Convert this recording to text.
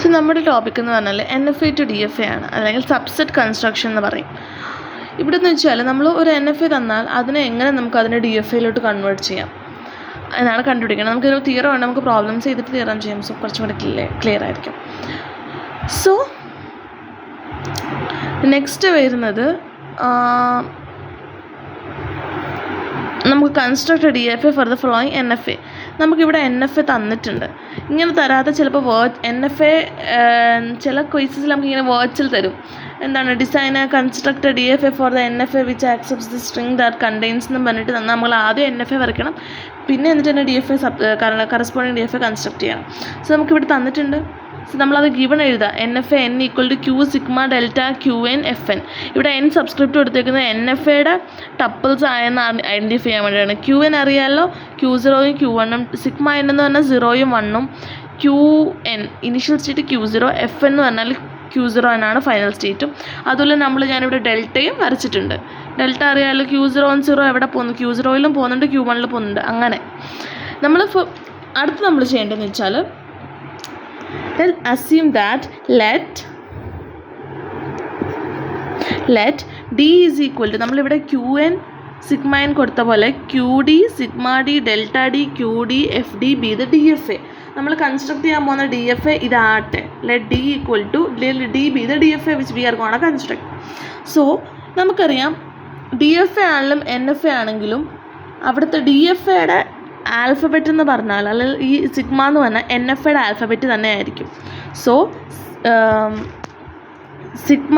So നമ്മുടെ topic എന്ന് പറഞ്ഞാൽ NFA ടു DFA ആണ്, അല്ലെങ്കിൽ സബ്സെറ്റ് കൺസ്ട്രക്ഷൻ എന്ന് പറയും. ഇവിടെ എന്ന് വെച്ചാൽ നമ്മൾ ഒരു NFA തന്നാൽ അതിനെ എങ്ങനെ നമുക്ക് അതിനെ DFAയിലോട്ട് കൺവേർട്ട് ചെയ്യാം എന്നാണ് കണ്ടുപിടിക്കണം. നമുക്കൊരു തിയറം ഉണ്ട്, നമുക്ക് പ്രോബ്ലംസ് ചെയ്തിട്ട് തിയറം ചെയ്യാം. സോ കുറച്ചും കൂടെ ക്ലിയർ ആയിരിക്കും. സോ നെക്സ്റ്റ് വരുന്നത് നമുക്ക് construct DFA for the following NFA. നമുക്കിവിടെ NFA തന്നിട്ടുണ്ട്. ഇങ്ങനെ തരാതെ ചിലപ്പോൾ NFA ചില ക്വസ്റ്റൻസിൽ നമുക്കിങ്ങനെ വേർഡ്സിൽ തരും. എന്താണ് design construct DFA for the NFA which accepts the string that contains എന്ന് പറഞ്ഞിട്ട് തന്നാൽ നമ്മൾ ആദ്യം NFA വരയ്ക്കണം, പിന്നെ എന്നിട്ട് തന്നെ DFA കറസ്പോണ്ടിങ് DFA കൺസ്ട്രക്ട് ചെയ്യണം. സോ നമുക്കിവിടെ തന്നിട്ടുണ്ട്. സോ നമ്മളത് ഗിവൺ എഴുതാം. NFA n equal to Q sigma delta QN FN. ഇവിടെ n സബ്സ്ക്രിപ്റ്റ് കൊടുത്തേക്കുന്നത് NFAയുടെ ടപ്പിൾസ് ആയെന്ന് ഐഡൻറ്റിഫൈ ചെയ്യാൻ വേണ്ടിയാണ്. QN അറിയാമല്ലോ, Q0യും Q1ഉം. സിഗ്മ n എന്ന് പറഞ്ഞാൽ 0യും 1ഉം, QN initial state Q0, FN എന്ന് പറഞ്ഞാൽ Q0 എന്നാണ് ഫൈനൽ സ്റ്റേറ്റും. അതുപോലെ ഞാനിവിടെ ഡെൽറ്റയും വരച്ചിട്ടുണ്ട്. ഡെൽറ്റ അറിയാമല്ലോ, Q0 0 എവിടെ പോകുന്നു, Q0യിലും പോകുന്നുണ്ട്, Q1ലും പോകുന്നുണ്ട്. അങ്ങനെ അടുത്ത് നമ്മൾ ചെയ്യേണ്ടതെന്ന് വെച്ചാൽ let's assume that let D is equal to നമ്മളിവിടെ QN സിഗ്മ n കൊടുത്ത പോലെ QD sigma D delta D QD FD be the DFA. നമ്മൾ കൺസ്ട്രക്ട് ചെയ്യാൻ പോകുന്ന DFA ഇതാട്ടെ. let D equal to D be the DFA which we are gonna construct. So നമുക്കറിയാം DFA ആണെങ്കിലും NFA ആണെങ്കിലും അവിടുത്തെ DFAയുടെ alphabet എന്ന് പറഞ്ഞാൽ, അല്ലെങ്കിൽ ഈ സിഗ്മ എന്ന് പറഞ്ഞാൽ NFAയുടെ ആൽഫബറ്റ് തന്നെ ആയിരിക്കും. So sigma